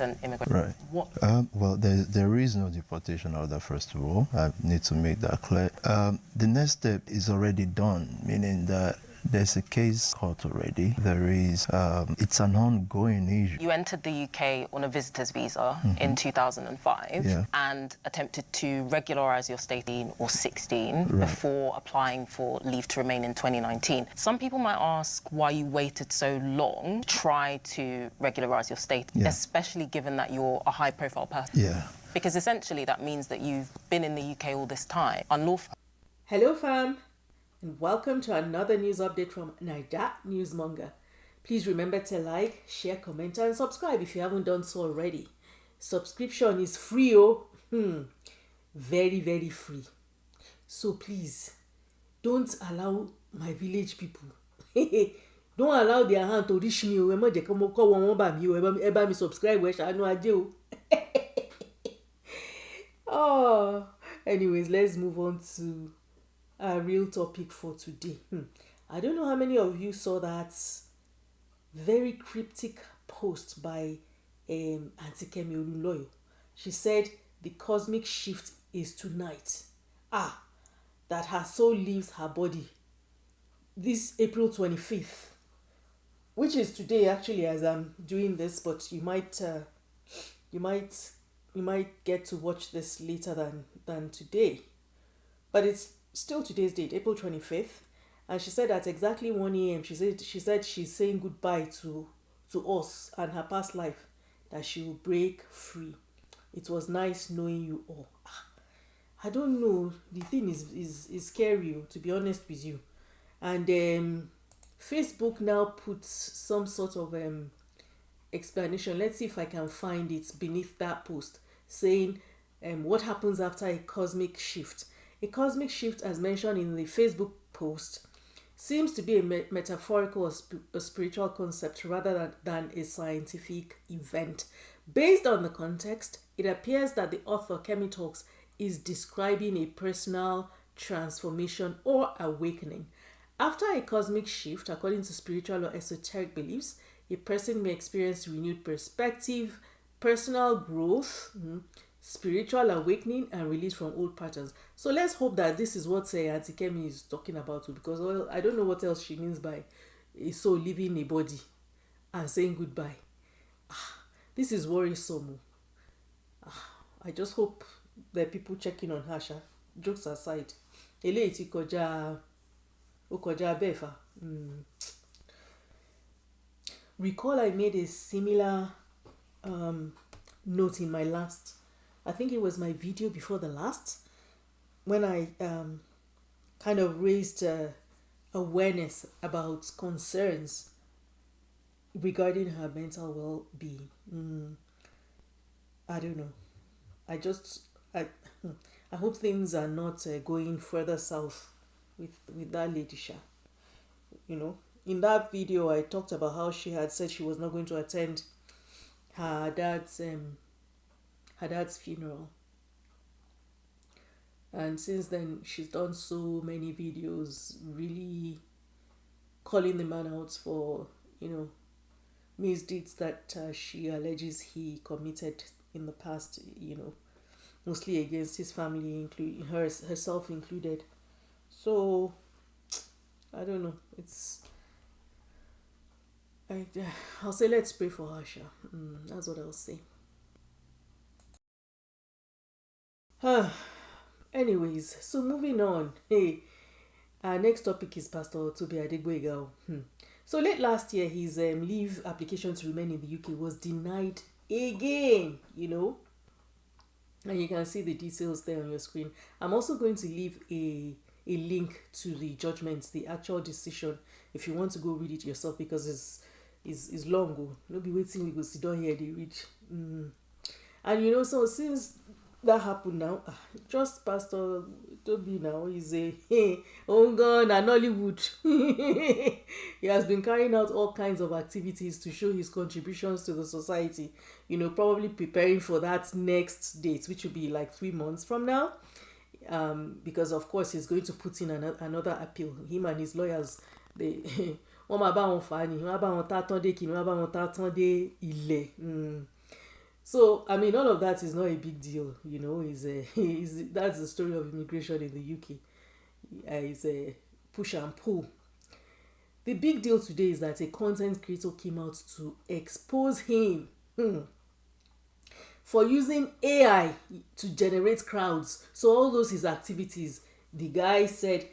an immigrant. Right. What? Well, there is no deportation order, first of all. I need to make that clear. The next step is already done, meaning that there's a case court already. There is, it's an ongoing issue. You entered the UK on a visitor's visa in 2005 and attempted to regularise your status or 16 before applying for leave to remain in 2019. Some people might ask why you waited so long to try to regularise your status, especially given that you're a high-profile person. Because essentially that means that you've been in the UK all this time, unlawful. Hello fam, and welcome to another news update from Naija Newsmonger. Please remember to like, share, comment and subscribe if you haven't done so already. Subscription is free, very, very free. So please, don't allow my village people, don't allow their hand to reach me. Me subscribe, oh, anyways, let's move on to a real topic for today. I don't know how many of you saw that very cryptic post by Auntie Kemi Olunloyo. She said the cosmic shift is tonight. That her soul leaves her body this April 25th, which is today actually as I'm doing this, but you might get to watch this later than today. But it's still today's date, April 25th. And she said at exactly 1 a.m. she said she's saying goodbye to us and her past life, that she will break free. It was nice knowing you all. I don't know. The thing is scary, to be honest with you. And Facebook now puts some sort of explanation. Let's see if I can find it beneath that post, saying what happens after a cosmic shift. A cosmic shift, as mentioned in the Facebook post, seems to be a metaphorical or a spiritual concept rather than a scientific event. Based on the context, it appears that the author, Kemi Talks, is describing a personal transformation or awakening. After a cosmic shift, according to spiritual or esoteric beliefs, a person may experience renewed perspective, personal growth, spiritual awakening, and release from old patterns. So let's hope that this is what Auntie Kemi is talking about, because I don't know what else she means by a soul leaving a body and saying goodbye. This is worrisome. I just hope that people checking on her. Jokes aside, recall I made a similar note in my last, I think it was my video before the last, when I kind of raised awareness about concerns regarding her mental well-being. I don't know. I hope things are not going further south with that lady Sha. In that video I talked about how she had said she was not going to attend her dad's funeral. And since then, she's done so many videos really calling the man out for, misdeeds that she alleges he committed in the past, mostly against his family, including herself included. So, I don't know. I'll say let's pray for her, Sha. That's what I'll say. Anyways, so moving on. Our next topic is Pastor Tobi. So late last year, his leave application to remain in the UK was denied again, and you can see the details there on your screen. I'm also going to leave a link to the judgment, the actual decision, if you want to go read it yourself, because it's long. No be waiting, we go sit down here, they read. And so since that happened now, just Pastor Tobi now is a own gun and Hollywood. He has been carrying out all kinds of activities to show his contributions to the society, probably preparing for that next date, which will be like 3 months from now, because of course he's going to put in another appeal. Him and his lawyers, they wọ́n máa bá wọn fà á ni, wọ́n á bá wọn tá tán dé kìíní, wọ́n á bá wọn tá tán dé ilẹ̀. So, I mean, all of that is not a big deal, you know. That's the story of immigration in the UK. It's a push and pull. The big deal today is that a content creator came out to expose him for using AI to generate crowds. So all those his activities, the guy said,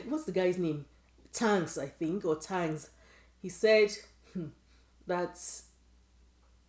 what's the guy's name? Tanks, I think, or Tanks. He said that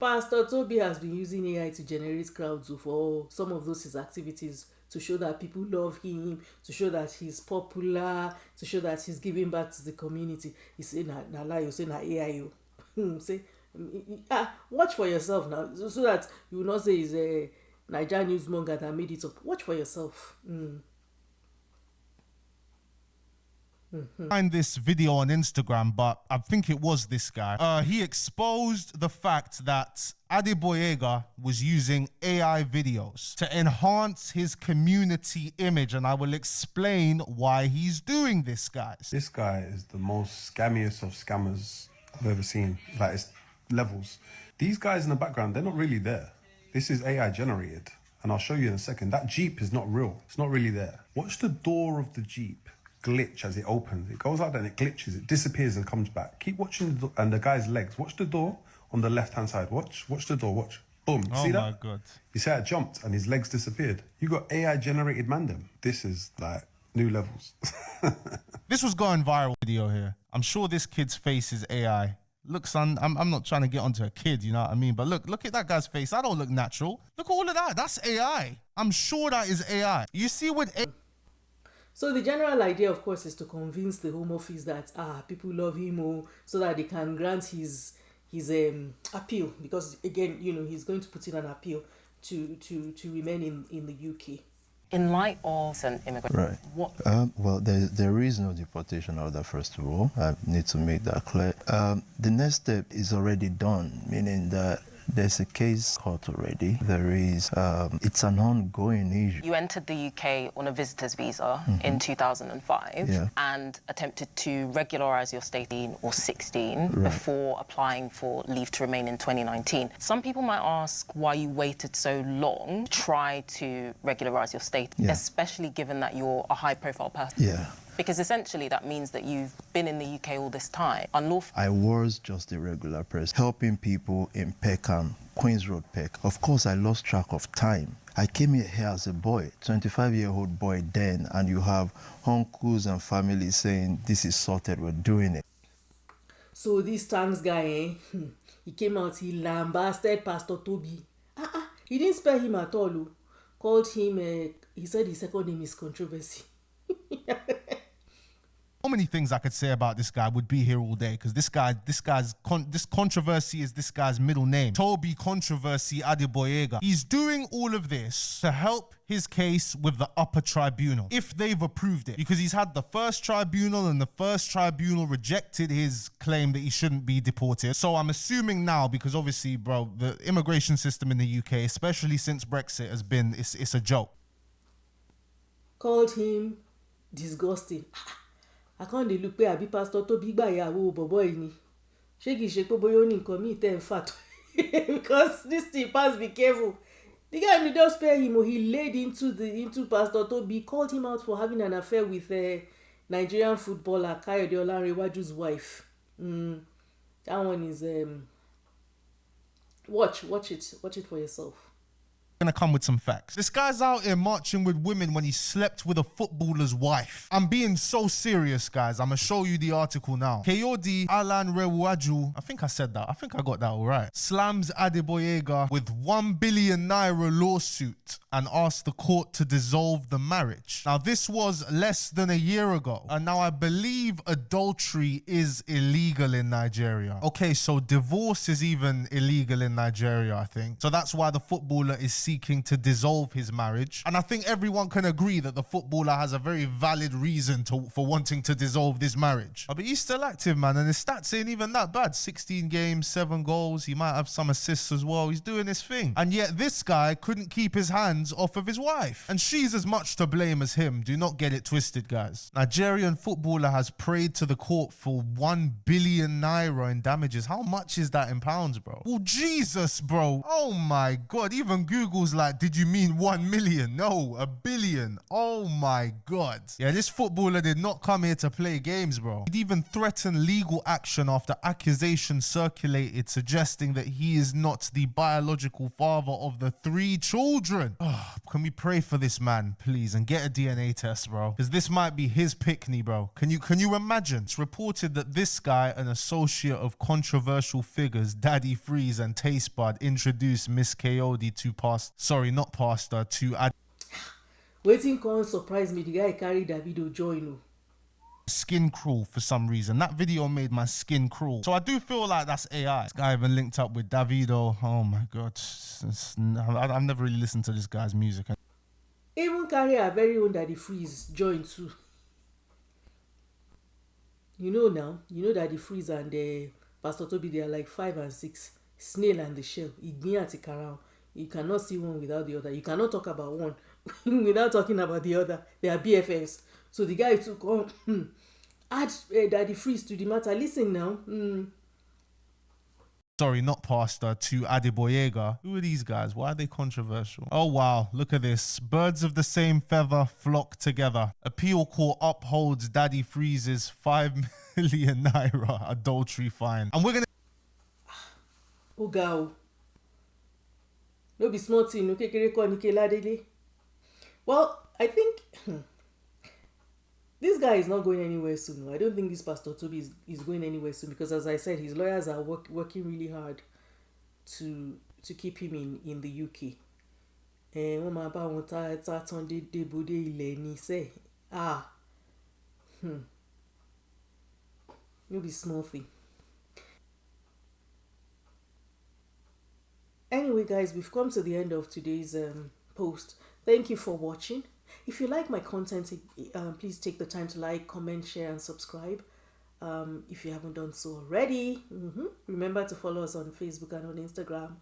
Pastor Tobi has been using AI to generate crowds for some of those his activities, to show that people love him, to show that he's popular, to show that he's giving back to the community. He said, na lie, you say na AI. Say, watch for yourself now, so that you will not say it's a Nigerian newsmonger that made it up. Watch for yourself. Find this video on Instagram, but I think it was this guy. He exposed the fact that Adeboyega was using AI videos to enhance his community image, and I will explain why he's doing this, guys. This guy is the most scammiest of scammers I've ever seen. Like, it's levels. These guys in the background, they're not really there. This is AI generated, and I'll show you in a second. That Jeep is not real. It's not really there. Watch the door of the Jeep glitch as it opens. It goes out and it glitches, it disappears and comes back. Keep watching the door, and the guy's legs. Watch the door on the left hand side. Watch the door. Watch. Boom. Oh see that? my God. You see how it jumped and his legs disappeared. You got AI generated mandem. This is like new levels. This was going viral video here. I'm sure this kid's face is AI. Look, son, I'm not trying to get onto a kid, you know what I mean? But look at that guy's face. That don't look natural. Look at all of that. That's AI. I'm sure that is AI. You see what... So the general idea, of course, is to convince the Home Office that people love him, so that they can grant his appeal, because again, you know, he's going to put in an appeal to remain in the UK. In light of an immigrant, right? What? Well, there is no deportation order. First of all, I need to make that clear. The next step is already done, meaning that there's a case court already. There is, it's an ongoing issue. You entered the UK on a visitor's visa in 2005 and attempted to regularise your status or 16 before applying for leave to remain in 2019. Some people might ask why you waited so long to try to regularise your status, especially given that you're a high-profile person. Yeah. Because essentially that means that you've been in the UK all this time, unlawful. I was just a regular person, helping people in Peckham, Queens Road, Peck. Of course, I lost track of time. I came here as a boy, 25-year-old boy then, and you have uncles and family saying, this is sorted, we're doing it. So this Tanks guy, he came out, he lambasted Pastor Tobi. He didn't spare him at all. Called him, he said his second name is Controversy. So many things I could say about this guy, would be here all day, because this Controversy is this guy's middle name. Tobi Controversy Adeboyega. He's doing all of this to help his case with the upper tribunal, if they've approved it, because he's had the first tribunal and the first tribunal rejected his claim that he shouldn't be deported. So I'm assuming now, because obviously, bro, the immigration system in the UK, especially since Brexit, has been, it's a joke. Called him disgusting. I can't look where I be Pastor Tobi gba ìyàwó bobo yìí ni. Ṣé kìí ṣe pé bóyá ó ní nǹkan míì tẹ́ ń fà tó. Because this thing, pass, be careful. The guy who don't spare him, he laid into Pastor Tobi, called him out for having an affair with a Nigerian footballer Kayode Olanrewaju's wife. That one is watch it for yourself. Gonna come with some facts. This guy's out here marching with women when he slept with a footballer's wife. I'm being so serious, guys. I'm gonna show you the article now. Kayode Olanrewaju, I think I said that. I think I got that all right. Slams Adeboyega with 1 billion naira lawsuit and asked the court to dissolve the marriage. Now, this was less than a year ago. And now I believe adultery is illegal in Nigeria. Okay, so divorce is even illegal in Nigeria, I think. So that's why the footballer is seeking to dissolve his marriage. And I think everyone can agree that the footballer has a very valid reason for wanting to dissolve this marriage. But he's still active, man, and his stats ain't even that bad. 16 games, 7 goals. He might have some assists as well. He's doing his thing. And yet this guy couldn't keep his hands hands off of his wife. And she's as much to blame as him. Do not get it twisted, guys. Nigerian footballer has prayed to the court for 1 billion naira in damages. How much is that in pounds, bro? Well, Jesus, bro. Oh my God. Even Google's like, did you mean 1 million? No, 1 billion. Oh my God. Yeah, this footballer did not come here to play games, bro. He'd even threatened legal action after accusations circulated suggesting that he is not the biological father of the 3 children. Oh, can we pray for this man, please, and get a DNA test, bro? Because this might be his pickney, bro. Can you imagine? It's reported that this guy, an associate of controversial figures, Daddy Freeze and Taste Bud, introduced Miss Kayode to Waiting can't surprise me. The guy carried Davido join. skin crawl for some reason. That video made my skin crawl. So I do feel like that's AI. This guy even linked up with Davido. Oh my God. I've never really listened to this guy's music. Even carry our very own Daddy Freeze join too. You know Daddy Freeze and Pastor Tobi, they are like 5 and 6. Snail and the shell. You cannot see one without the other. You cannot talk about one without talking about the other. They are BFFs. So the guy took on add Daddy Freeze to the matter. Listen now. Sorry, not Pastor, to Adeboyega. Who are these guys? Why are they controversial? Oh, wow. Look at this. Birds of the same feather flock together. Appeal court upholds Daddy Freeze's 5 million naira adultery fine. And we're going to... Ogao. No be small thing. Okay, well, I think this guy is not going anywhere soon. I don't think this Pastor Tobi is going anywhere soon because, as I said, his lawyers are working really hard to keep him in the UK. And no be small thing. Anyway, guys, we've come to the end of today's post. Thank you for watching. If you like my content, please take the time to like, comment, share, and subscribe. If you haven't done so already, remember to follow us on Facebook and on Instagram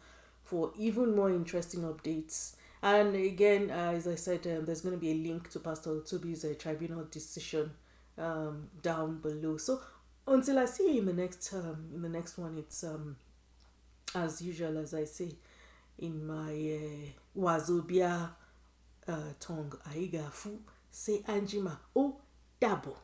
for even more interesting updates. And again, as I said, there's going to be a link to Pastor Tobi's tribunal decision down below. So until I see you in the next one, it's as usual, as I say in my Wazobia tongue, Aigafu, say Anjima, o dabo.